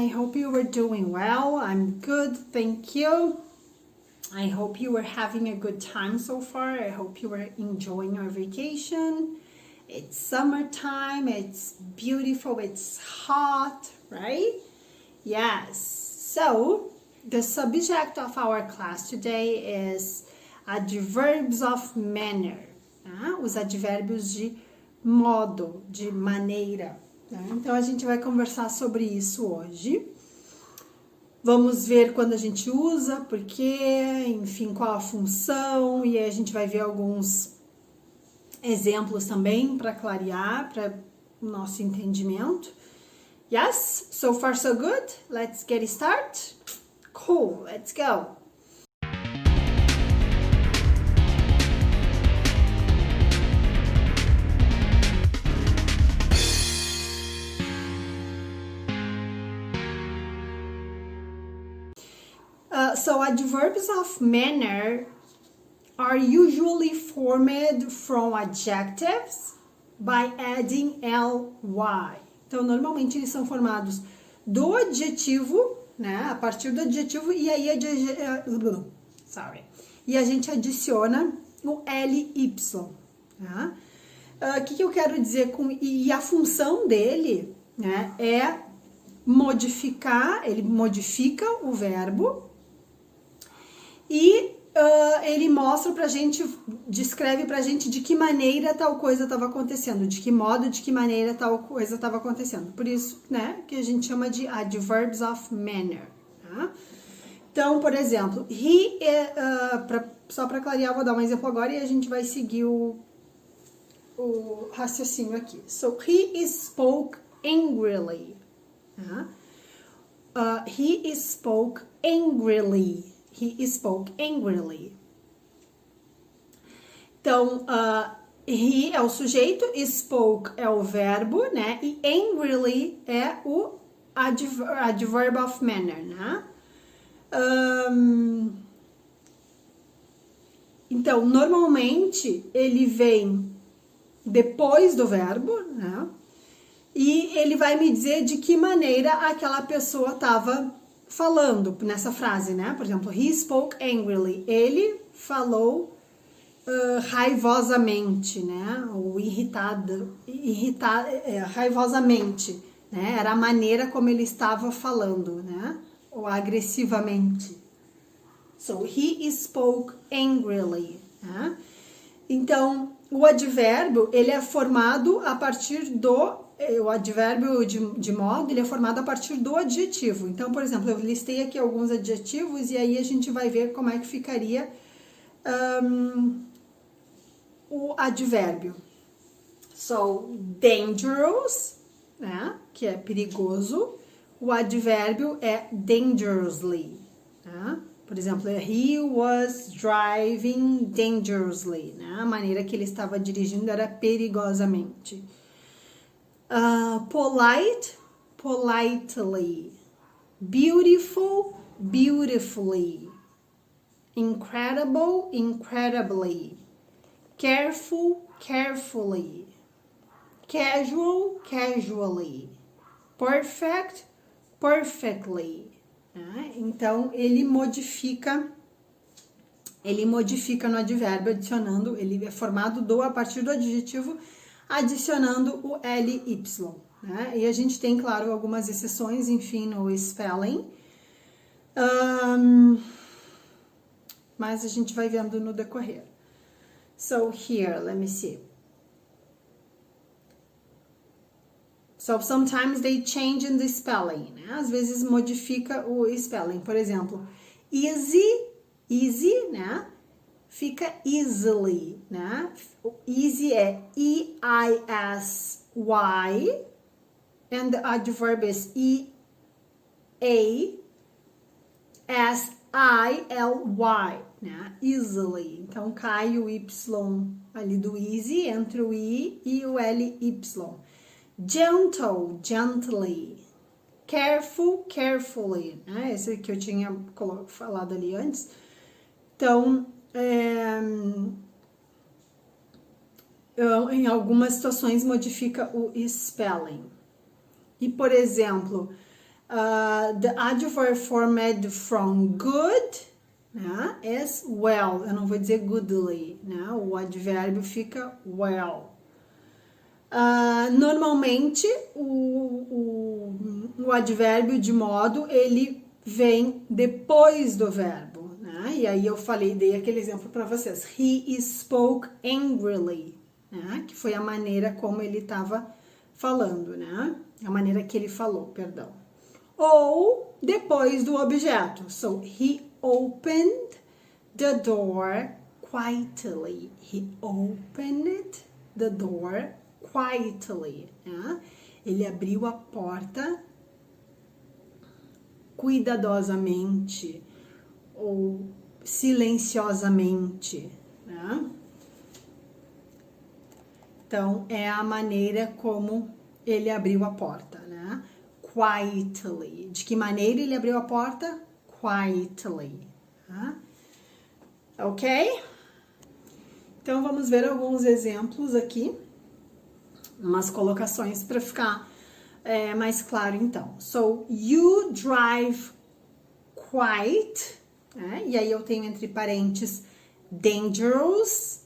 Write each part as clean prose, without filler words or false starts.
I hope you were doing well. I'm good, thank you. I hope you were having a good time so far. I hope you were enjoying your vacation. It's summertime, it's beautiful, it's hot, right? Yes. So, the subject of our class today is adverbs of manner. Tá? Os advérbios de modo, de maneira. Tá? Então, a gente vai conversar sobre isso hoje. Vamos ver quando a gente usa, por quê, enfim, qual a função, e aí a gente vai ver alguns exemplos também para clarear, para o nosso entendimento. Yes? So far so good? Let's get started? Cool, let's go! So adverbs of manner are usually formed from adjectives by adding ly. Então, normalmente eles são formados do adjetivo, né? A partir do adjetivo, e aí e a gente adiciona o ly. Tá? O que eu quero dizer com... E a função dele, né, é modificar, ele modifica o verbo e ele mostra pra gente, descreve pra gente de que maneira tal coisa estava acontecendo, de que modo, de que maneira tal coisa estava acontecendo. Por isso, né, que a gente chama de adverbs of manner. Tá? Então, por exemplo, só pra clarear, vou dar um exemplo agora e a gente vai seguir o raciocínio aqui. So, he spoke angrily. He spoke angrily. He spoke angrily. Então, he é o sujeito, spoke é o verbo, né? E angrily é o adverb of manner, né? Então, normalmente, ele vem depois do verbo, né? E ele vai me dizer de que maneira aquela pessoa estava falando nessa frase, né? Por exemplo, he spoke angrily. Ele falou raivosamente, né? Ou raivosamente, né? Era a maneira como ele estava falando, né? Ou agressivamente. So, he spoke angrily. Né? Então, o advérbio, ele é formado a partir do... O advérbio de modo, ele é formado a partir do adjetivo. Então, por exemplo, eu listei aqui alguns adjetivos e aí a gente vai ver como é que ficaria o advérbio. So, dangerous, né, que é perigoso. O advérbio é dangerously. Né? Por exemplo, he was driving dangerously. Né? A maneira que ele estava dirigindo era perigosamente. Polite, politely. Beautiful, beautifully. Incredible, incredibly. Careful, carefully. Casual, casually. Perfect, perfectly. Então, ele modifica no advérbio, adicionando, ele é formado a partir do adjetivo, adicionando o ly, né? E a gente tem, claro, algumas exceções, enfim, no spelling. Mas a gente vai vendo no decorrer. So, here, let me see. So, sometimes they change in the spelling, né? Às vezes modifica o spelling. Por exemplo, easy, né? Fica easily, né? O easy é E-I-S-Y and the adverb is E-A-S-I-L-Y, né? Easily. Então, cai o Y ali do easy entre o I e o L-Y. Gentle, gently. Careful, carefully, né? Esse que eu tinha falado ali antes. Então, em algumas situações modifica o spelling. E, por exemplo, The adjective formed from good, né, is well. Eu não vou dizer goodly, né? O advérbio fica well. Normalmente, o advérbio de modo, ele vem depois do verbo, né? E aí eu dei aquele exemplo para vocês. He spoke angrily, né? Que foi a maneira como ele estava falando, né? A maneira que ele falou, perdão. Ou depois do objeto. So, he opened the door quietly. He opened the door quietly. Né? Ele abriu a porta cuidadosamente ou silenciosamente. Né? Então, é a maneira como ele abriu a porta, né? Quietly. De que maneira ele abriu a porta? Quietly. Tá? Ok? Então, vamos ver alguns exemplos aqui. Umas colocações para ficar mais claro, então. So, you drive quite, né? E aí eu tenho entre parênteses, dangerous.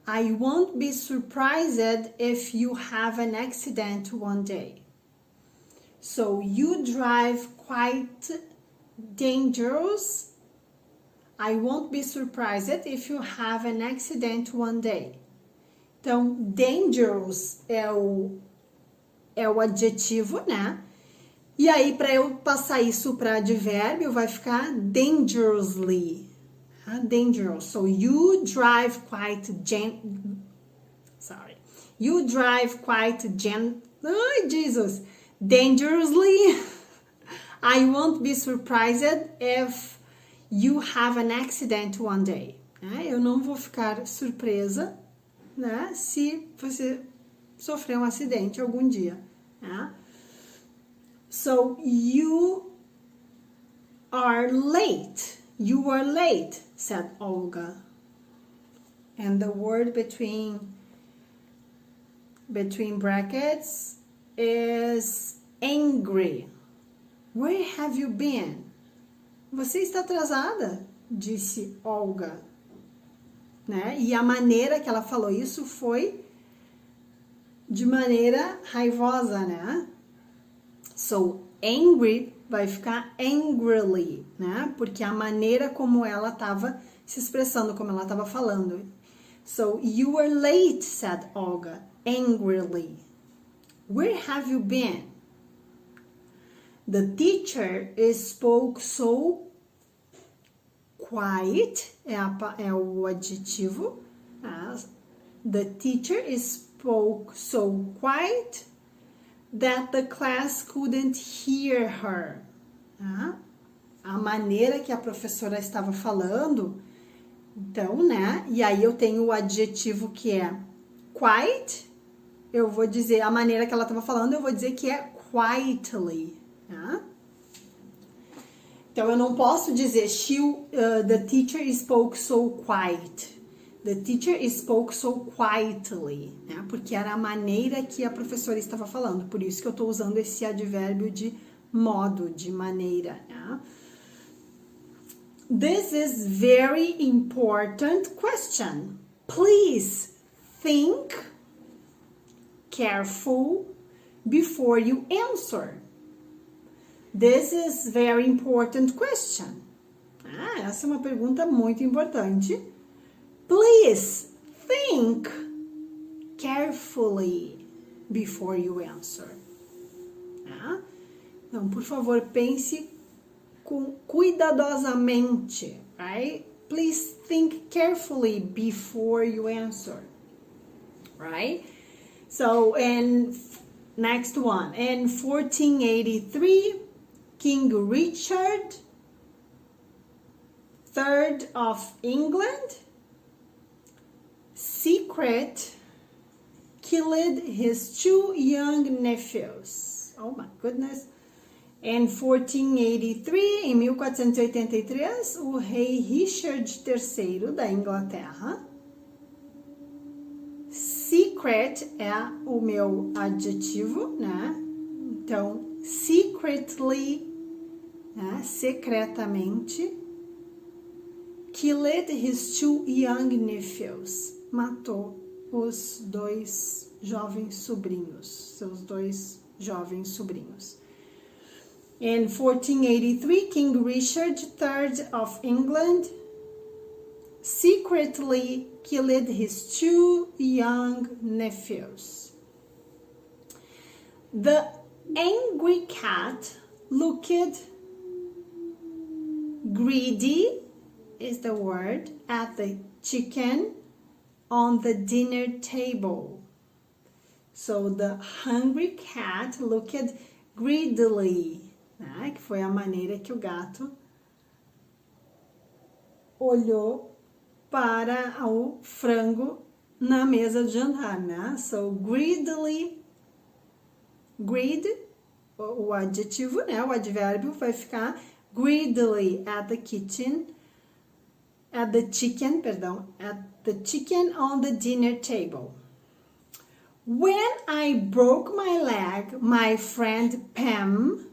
I won't be surprised if you have an accident one day. So, you drive quite dangerous. I won't be surprised if you have an accident one day. Então, dangerous é o adjetivo, né? E aí, para eu passar isso para advérbio, vai ficar dangerously. Dangerous. So, you drive quite dangerously. I won't be surprised if you have an accident one day. Eu não vou ficar surpresa, né, se você sofrer um acidente algum dia. So, you are late. You are late, said Olga. And the word between brackets is angry. Where have you been? Você está atrasada, disse Olga. Né? E a maneira que ela falou isso foi de maneira raivosa, né? So, angry vai ficar angrily, né? Porque a maneira como ela estava se expressando, como ela estava falando. So, you were late, said Olga, angrily. Where have you been? The teacher spoke so quiet, é o adjetivo. The teacher spoke so quiet that the class couldn't hear her. A maneira que a professora estava falando, então, né? E aí eu tenho o adjetivo que é quiet, eu vou dizer, a maneira que ela estava falando, eu vou dizer que é quietly. Então, eu não posso dizer the teacher spoke so quiet. The teacher spoke so quietly, né? Porque era a maneira que a professora estava falando. Por isso que eu estou usando esse advérbio de modo, de maneira. Né? This is very important question. Please think careful before you answer. This is very important question. Essa é uma pergunta muito importante. Please think carefully before you answer. Então, por favor, pense cuidadosamente, right? Please think carefully before you answer, right? So, and next one. In 1483, King Richard III of England killed his 2 young nephews. Oh my goodness. In 1483, em 1483, o rei Richard III da Inglaterra. Secret é o meu adjetivo, né? Então, secretly, né, secretamente, killed his 2 young nephews, matou os 2 jovens sobrinhos, seus 2 jovens sobrinhos. In 1483, King Richard III of England secretly killed his 2 young nephews. The angry cat looked greedy, is the word, at the chicken on the dinner table. So the hungry cat looked greedily, né? Que foi a maneira que o gato olhou para o frango na mesa de jantar, né? So greedily, greed, o adjetivo, né? O advérbio vai ficar greedily at the chicken on the dinner table. When I broke my leg, my friend Pam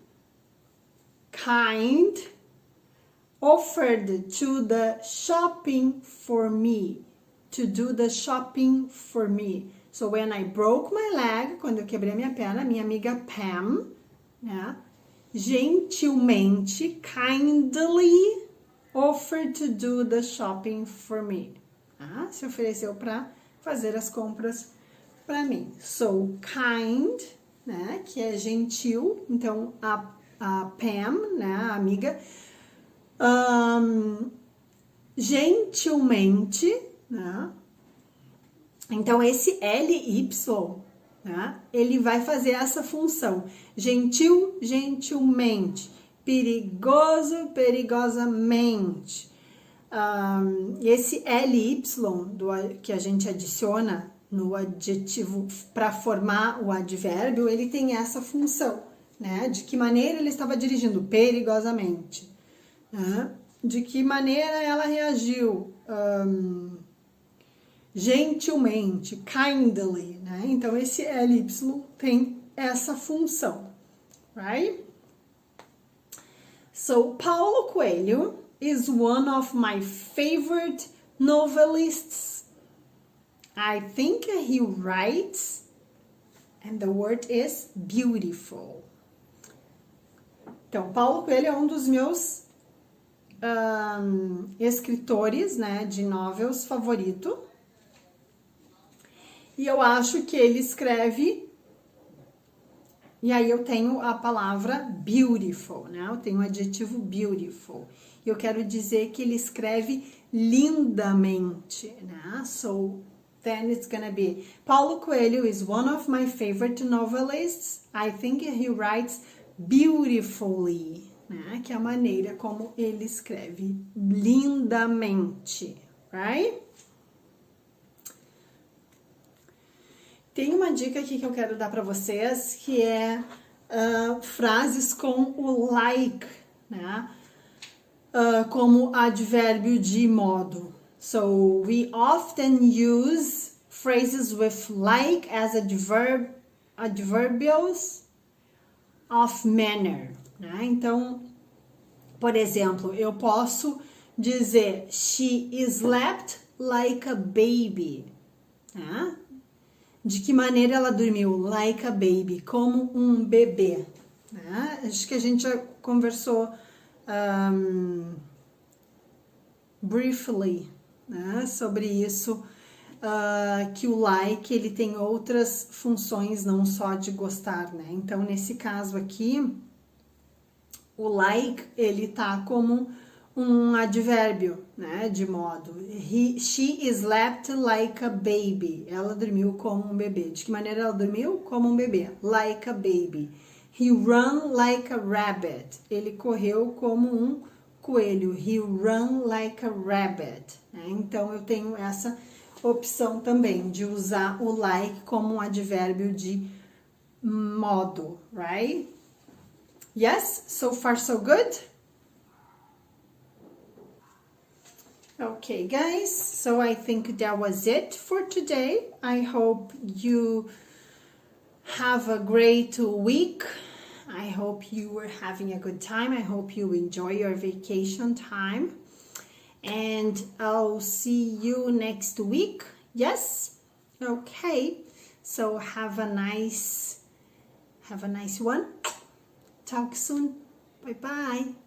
offered to do the shopping for me. So when I broke my leg, quando eu quebrei minha perna, minha amiga Pam, né, gentilmente, kindly offered to do the shopping for me. Ah, se ofereceu para fazer as compras para mim. So, kind, né, que é gentil. Então, a Pam, né, a amiga, gentilmente, né? Então, esse LY, né, ele vai fazer essa função. Gentil, gentilmente. Perigoso, perigosamente. Esse LY que a gente adiciona no adjetivo para formar o advérbio, ele tem essa função, né? De que maneira ele estava dirigindo? Perigosamente. Né? De que maneira ela reagiu? Gentilmente, kindly, né? Então, esse LY tem essa função, right? So, Paulo Coelho is one of my favorite novelists. I think he writes, and the word is beautiful. Então, Paulo Coelho é um dos meus escritores, né, de novels favorito. E eu acho que ele escreve, e aí eu tenho a palavra beautiful, né? Eu tenho o adjetivo beautiful. E eu quero dizer que ele escreve lindamente, né? So, then it's gonna be, Paulo Coelho is one of my favorite novelists. I think he writes beautifully, né? Que é a maneira como ele escreve lindamente, right? Tem uma dica aqui que eu quero dar para vocês, que é frases com o like, né? Como advérbio de modo. So, we often use phrases with like as adverbials of manner, né? Então, por exemplo, eu posso dizer she slept like a baby, né? De que maneira ela dormiu? Like a baby, como um bebê, né? Acho que a gente já conversou briefly, né, sobre isso, que o like, ele tem outras funções, não só de gostar, né? Então, nesse caso aqui, o like, ele tá como um advérbio, né, de modo. She slept like a baby. Ela dormiu como um bebê. De que maneira ela dormiu? Como um bebê. Like a baby. He ran like a rabbit. Ele correu como um coelho. He ran like a rabbit. Então, eu tenho essa opção também de usar o like como um advérbio de modo, right? Yes? So far, so good? Okay, guys, so I think that was it for today. I hope you have a great week. I hope you were having a good time. I hope you enjoy your vacation time. And I'll see you next week. Yes? Okay. So have a nice one. Talk soon. Bye-bye.